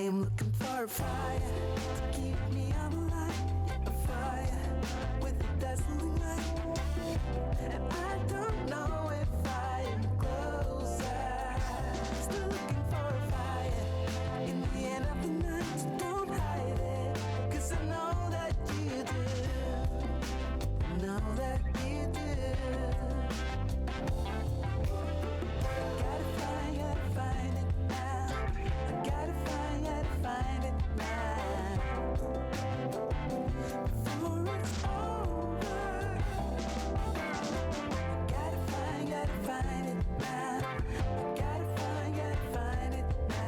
am looking for a fire to keep me on the line. Yeah, a fire with a dazzling light. And I don't know if I am closer. Still looking for a fire in the end of the night. So don't hide it, 'cause I know that you do. Know that you do. Gotta find it now. I gotta find it now. Before it's over. Gotta find it now. I gotta find it now.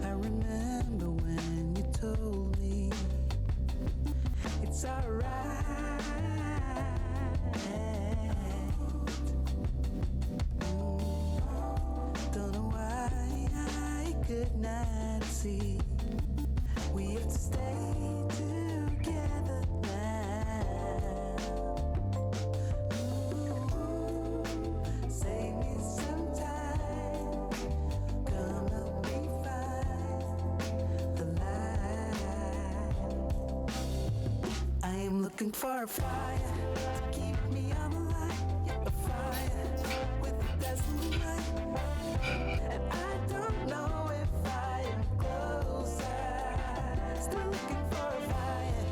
I remember when you told me it's alright. Don't know why I could not see. We have to stay together now. Save me some time. Come help me find the light. I am looking for a fire to keep me on the line. Yeah, a fire with a dazzling light. And I don't know if I am closer. Still looking for a fire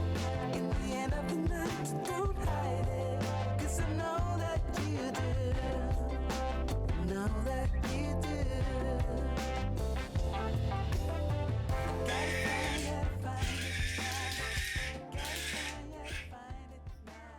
in the end of the night. So don't hide it, 'cause I know that you do. Know that you do. Gotta find it now.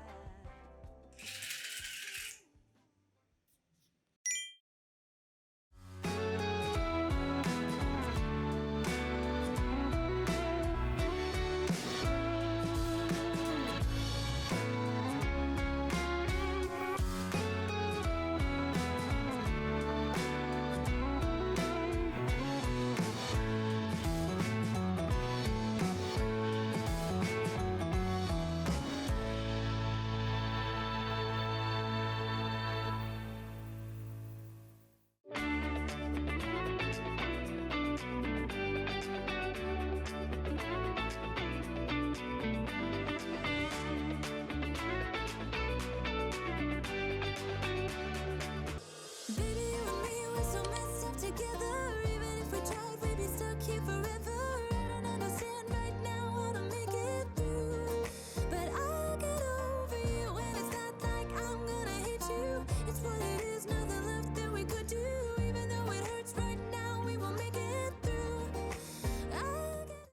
Baby, you and me, we're so messed up together. Even if we tried, we'd be stuck here forever.